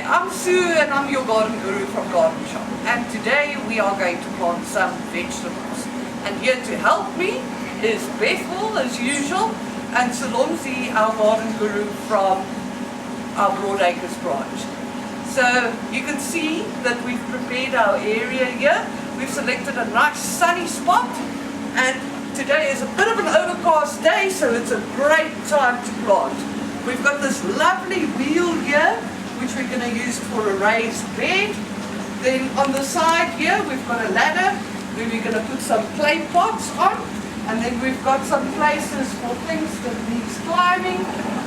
I'm Sue and I'm your garden guru from Garden Shop, and today we are going to plant some vegetables. And here to help me is Bethel as usual, and Salomzi, our garden guru from our Broadacres branch. So you can see that we've prepared our area here. We've selected a nice sunny spot, and today is a bit of an overcast day, so it's a great time to plant. We've got this lovely wheel here, which we're going to use for a raised bed. Then on the side here, we've got a ladder where we're going to put some clay pots on. And then we've got some places for things that needs climbing,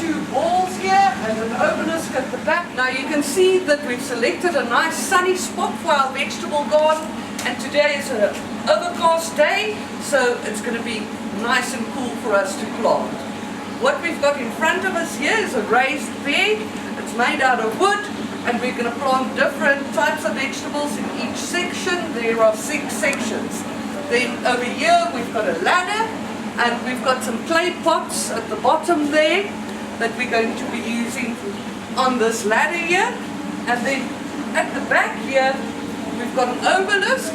2 balls here and an obelisk at the back. Now you can see that we've selected a nice sunny spot for our vegetable garden, and today is an overcast day, so it's going to be nice and cool for us to plant. What we've got in front of us here is a raised bed. It's made out of wood, and we're going to plant different types of vegetables in each section. There are 6 sections. Then over here we've got a ladder, and we've got some clay pots at the bottom there that we're going to be using on this ladder here. And then at the back here we've got an obelisk,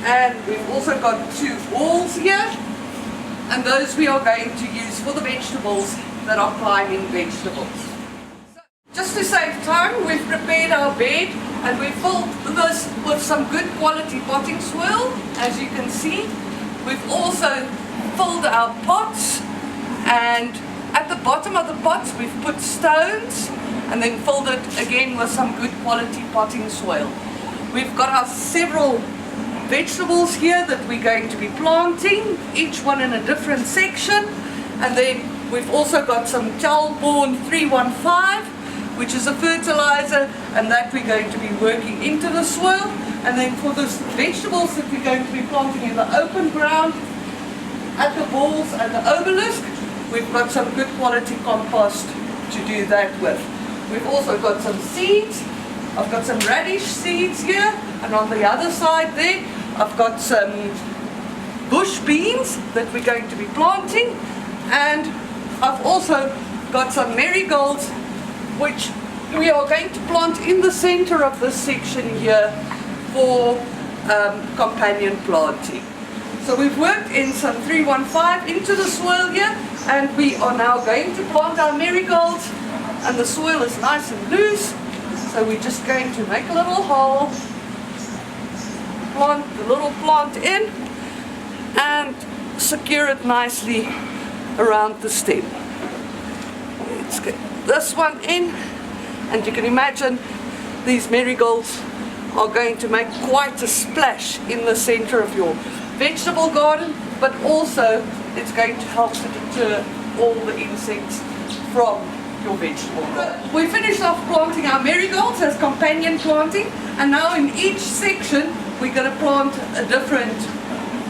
and we've also got 2 walls here, and those we are going to use for the vegetables that are climbing vegetables. So, just to save time, we've prepared our bed, and we've filled this with some good quality potting soil. As you can see, we've also filled our pots, and at the bottom of the pots we've put stones and then filled it again with some good quality potting soil. We've got our several vegetables here that we're going to be planting, each one in a different section. And then we've also got some Talborn 315, which is a fertilizer, and that we're going to be working into the soil. And then for the vegetables that we're going to be planting in the open ground, at the balls and the obelisk, we've got some good quality compost to do that with. We've also got some seeds. I've got some radish seeds here, and on the other side there I've got some bush beans that we're going to be planting, and I've also got some marigolds which we are going to plant in the center of this section here for companion planting. So we've worked in some 315 into the soil here, and we are now going to plant our marigolds, and the soil is nice and loose. So we're just going to make a little hole, plant the little plant in, and secure it nicely around the stem. Let's get this one in, and you can imagine these marigolds are going to make quite a splash in the center of your vegetable garden, but also it's going to help to deter all the insects from your vegetable garden. We finished off planting our marigolds as companion planting, and now in each section we're going to plant a different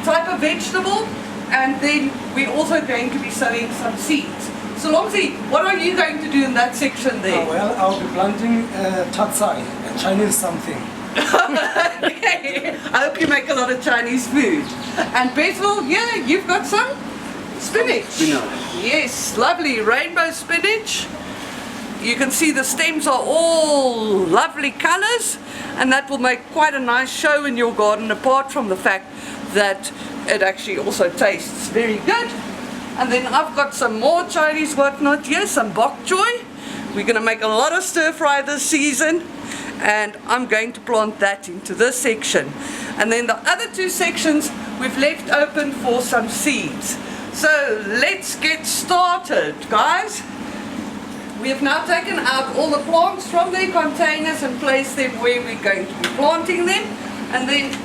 type of vegetable, and then we're also going to be sowing some seeds. So Longzi, what are you going to do in that section there? Well, I'll be planting tatsai, a Chinese something. Okay. I hope you make a lot of Chinese food. And Bethel, yeah, you've got some spinach. Yes, lovely rainbow spinach. You can see the stems are all lovely colors, and that will make quite a nice show in your garden, apart from the fact that it actually also tastes very good. And then I've got some more Chinese whatnot here, some bok choy. We're going to make a lot of stir fry this season, and I'm going to plant that into this section. And then the other 2 sections we've left open for some seeds. So let's get started, guys. We have now taken out all the plants from their containers and placed them where we're going to be planting them. And then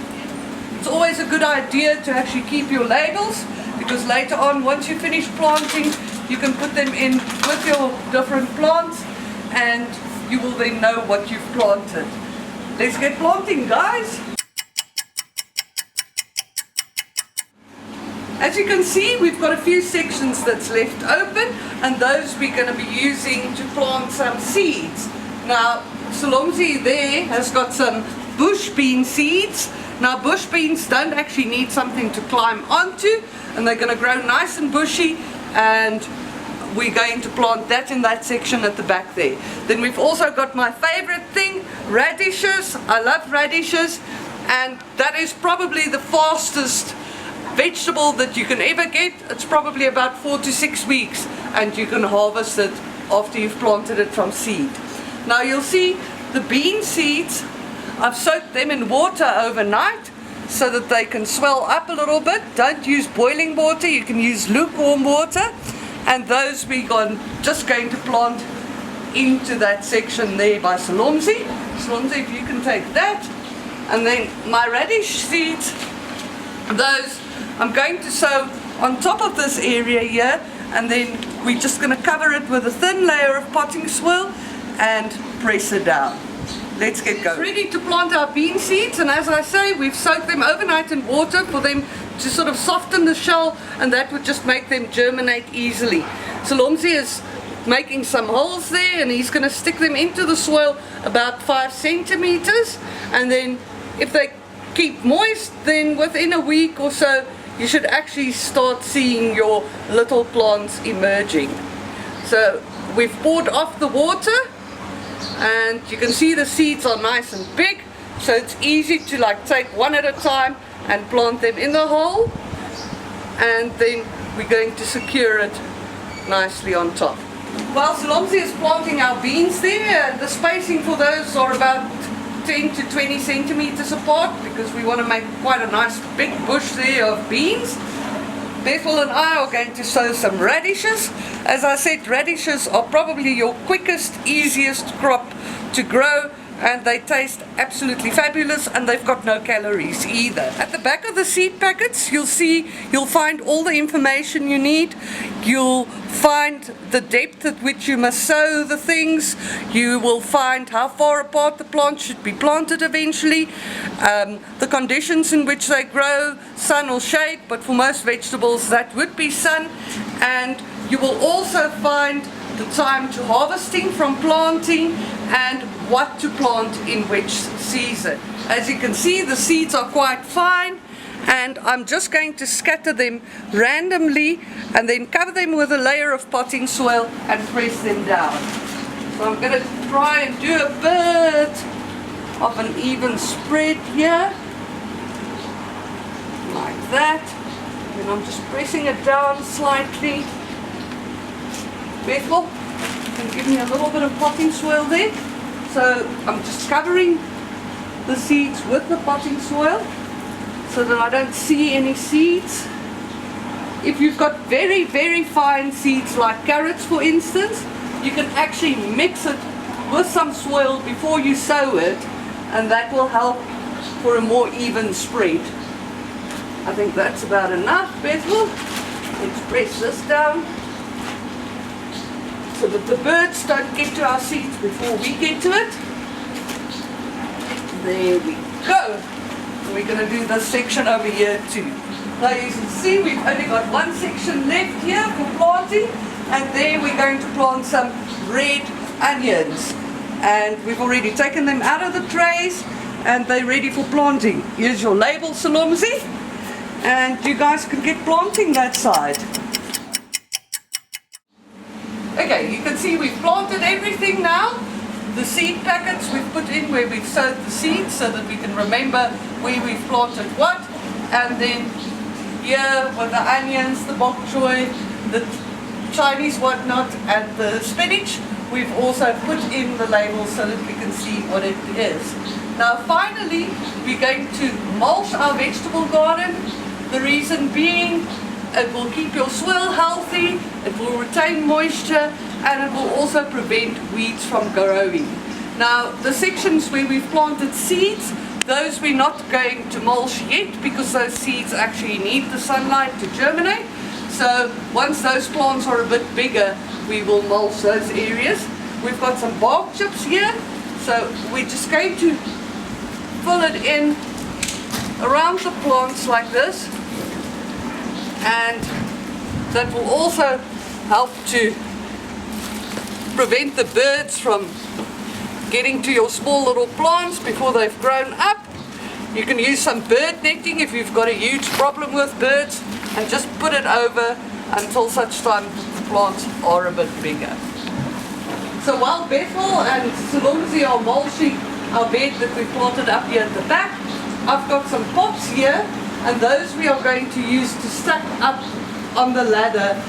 it's always a good idea to actually keep your labels, because later on, once you finish planting, you can put them in with your different plants, and you will then know what you've planted. Let's get planting, guys. As you can see, we've got a few sections that's left open, and those we're going to be using to plant some seeds. Now, Salomzi there has got some bush bean seeds. Now, bush beans don't actually need something to climb onto, and they're going to grow nice and bushy, and we're going to plant that in that section at the back there. Then we've also got my favorite thing, radishes. I love radishes, and that is probably the fastest vegetable that you can ever get. It's probably about 4 to 6 weeks, and you can harvest it after you've planted it from seed. Now you'll see the bean seeds, I've soaked them in water overnight so that they can swell up a little bit. Don't use boiling water, you can use lukewarm water, and those we're just going to plant into that section there by Salomzi. Salomzi, if you can take that. And then my radish seeds, those I'm going to sow on top of this area here, and then we're just going to cover it with a thin layer of potting soil and press it down. Let's get going. It's ready to plant our bean seeds, and as I say, we've soaked them overnight in water for them to sort of soften the shell, and that would just make them germinate easily. Salomzi is making some holes there, and he's going to stick them into the soil about 5 centimeters, and then if they keep moist, then within a week or so you should actually start seeing your little plants emerging. So we've poured off the water, and you can see the seeds are nice and big, so it's easy to like take one at a time and plant them in the hole, and then we're going to secure it nicely on top. While Salomzi is planting our beans there, the spacing for those are about 10 to 20 centimeters apart, because we want to make quite a nice big bush there of beans. Bethel and I are going to sow some radishes. As I said, radishes are probably your quickest, easiest crop to grow, and they taste absolutely fabulous, and they've got no calories either. At the back of the seed packets you'll find all the information you need. You'll find the depth at which you must sow the things. You will find how far apart the plants should be planted eventually, the conditions in which they grow, sun or shade, but for most vegetables that would be sun. And you will also find the time to harvesting from planting and what to plant in which season. As you can see, the seeds are quite fine, and I'm just going to scatter them randomly and then cover them with a layer of potting soil and press them down. So I'm going to try and do a bit of an even spread here, like that, and I'm just pressing it down slightly. Bethel, you can give me a little bit of potting soil there. So I'm just covering the seeds with the potting soil so that I don't see any seeds. If you've got very, very fine seeds like carrots, for instance, you can actually mix it with some soil before you sow it, and that will help for a more even spread. I think that's about enough, Bethel. Let's press this down so that the birds don't get to our seeds before we get to it. There we go. We're going to do this section over here too. Now you can see we've only got one section left here for planting, and there we're going to plant some red onions. And we've already taken them out of the trays, and they're ready for planting. Here's your label, Salomzi, and you guys can get planting that side. Okay, you can see we've planted everything now. The seed packets we've put in where we've sowed the seeds so that we can remember where we've planted what. And then here with the onions, the bok choy, the Chinese whatnot, and the spinach, we've also put in the labels so that we can see what it is. Now finally, we're going to mulch our vegetable garden. The reason being, it will keep your soil healthy, it will retain moisture, and it will also prevent weeds from growing. Now, the sections where we've planted seeds, those we're not going to mulch yet because those seeds actually need the sunlight to germinate. So once those plants are a bit bigger, we will mulch those areas. We've got some bark chips here, so we're just going to fill it in around the plants like this. And that will also help to prevent the birds from getting to your small little plants before they've grown up. You can use some bird netting if you've got a huge problem with birds, and just put it over until such time the plants are a bit bigger. So while Bethel and Salumzi are mulching our bed that we planted up here at the back, I've got some pots here, and those we are going to use to stack up on the ladder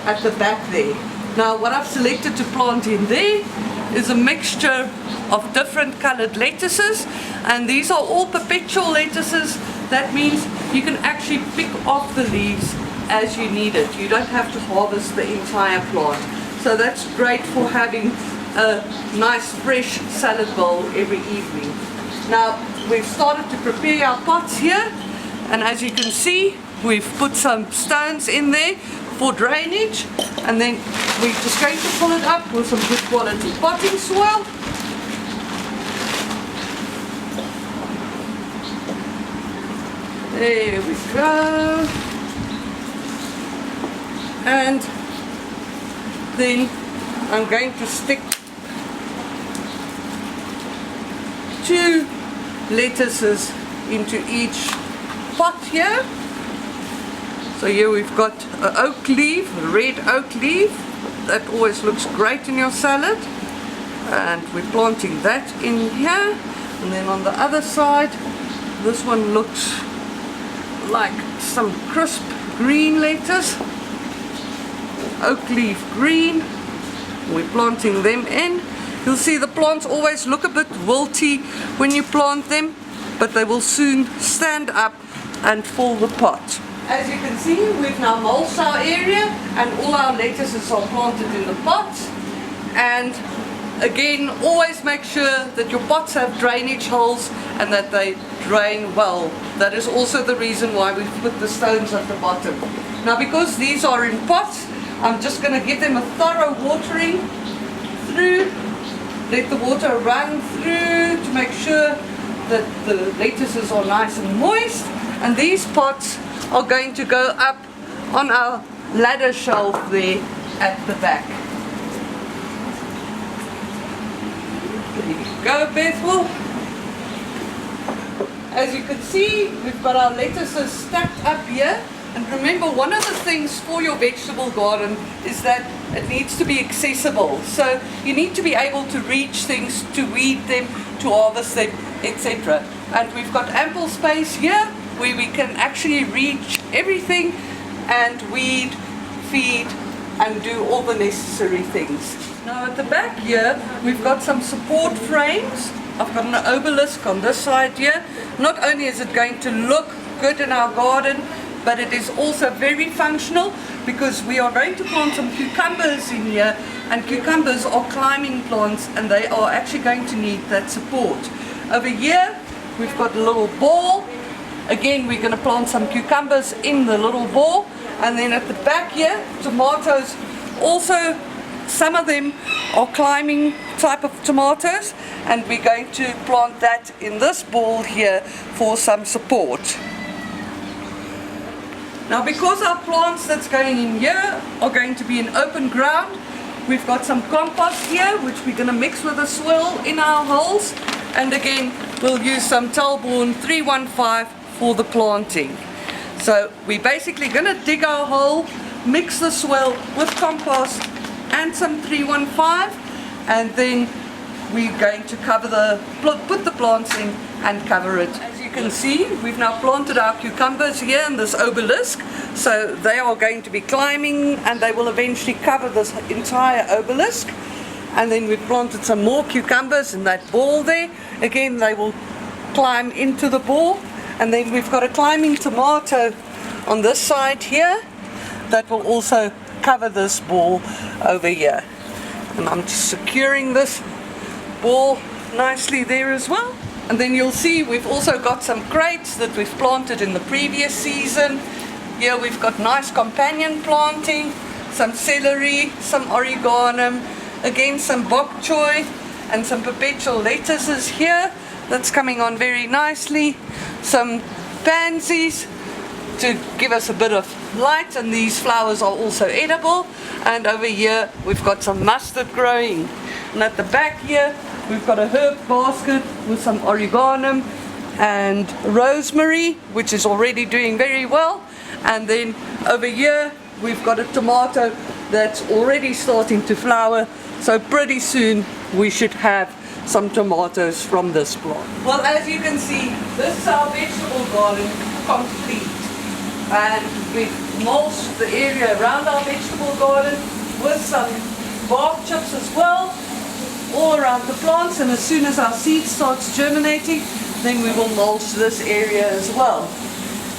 at the back there. Now what I've selected to plant in there is a mixture of different colored lettuces, and these are all perpetual lettuces. That means you can actually pick off the leaves as you need it. You don't have to harvest the entire plant. So that's great for having a nice fresh salad bowl every evening. Now we've started to prepare our pots here, and as you can see, we've put some stones in there for drainage, and then we're just going to fill it up with some good quality potting soil. There we go. And then I'm going to stick 2 lettuces into each pot here. So here we've got an oak leaf, a red oak leaf. That always looks great in your salad. And we're planting that in here. And then on the other side, this one looks like some crisp green lettuce. Oak leaf green. We're planting them in. You'll see the plants always look a bit wilty when you plant them, but they will soon stand up and fill the pot. As you can see, we've now mulched our area and all our lettuces are planted in the pots. And again, always make sure that your pots have drainage holes and that they drain well. That is also the reason why we've put the stones at the bottom. Now because these are in pots, I'm just going to give them a thorough watering through. Let the water run through to make sure that the lettuces are nice and moist. And these pots are going to go up on our ladder shelf there at the back. There you go, Bethel. As you can see, we've got our lettuces stacked up here. And remember, one of the things for your vegetable garden is that it needs to be accessible. So you need to be able to reach things, to weed them, to harvest them, etc. And we've got ample space here where we can actually reach everything and weed, feed, and do all the necessary things. Now at the back here, we've got some support frames. I've got an obelisk on this side here. Not only is it going to look good in our garden, but it is also very functional because we are going to plant some cucumbers in here, and cucumbers are climbing plants and they are actually going to need that support. Over here we've got a little ball. Again, we're going to plant some cucumbers in the little ball, and then at the back here, tomatoes. Also, some of them are climbing type of tomatoes, and we're going to plant that in this ball here for some support. Now because our plants that's going in here are going to be in open ground, we've got some compost here which we're going to mix with the soil in our holes, and again we'll use some Talborn 315 for the planting. So we're basically going to dig our hole, mix the soil with compost and some 315, and then we're going to put the plants in and cover it. As you can see, we've now planted our cucumbers here in this obelisk, so they are going to be climbing and they will eventually cover this entire obelisk. And then we've planted some more cucumbers in that ball there. Again, they will climb into the ball. And then we've got a climbing tomato on this side here that will also cover this ball over here. And I'm just securing this ball nicely there as well. And then you'll see we've also got some crates that we've planted in the previous season. Here we've got nice companion planting, some celery, some oregano, again some bok choy and some perpetual lettuces here. That's coming on very nicely. Some pansies to give us a bit of light, and these flowers are also edible. And over here we've got some mustard growing. And at the back here we've got a herb basket with some oregano and rosemary, which is already doing very well. And then over here we've got a tomato that's already starting to flower. So pretty soon we should have some tomatoes from this plant. Well, as you can see, this is our vegetable garden complete. And we've mulched the area around our vegetable garden with some bark chips as well, all around the plants, and as soon as our seed starts germinating, then we will mulch this area as well.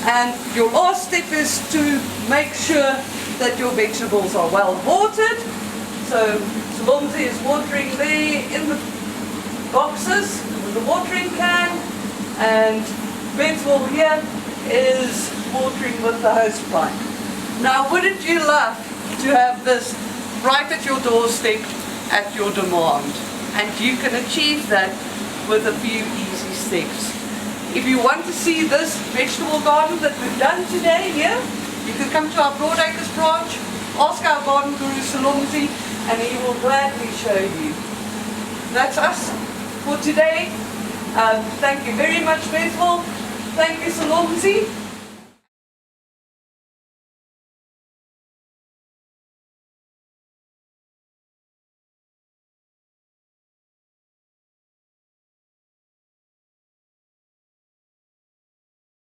And your last step is to make sure that your vegetables are well watered. So Salomzi is watering there in the boxes with the watering can, and Bethel here is watering with the hose pipe. Now, wouldn't you love to have this right at your doorstep at your demand? And you can achieve that with a few easy steps. If you want to see this vegetable garden that we've done today here, you can come to our Broadacres branch, ask our garden guru Salomzi, and he will gladly show you. That's us for today. Thank you very much, Bethel. Thank you, Salomzi.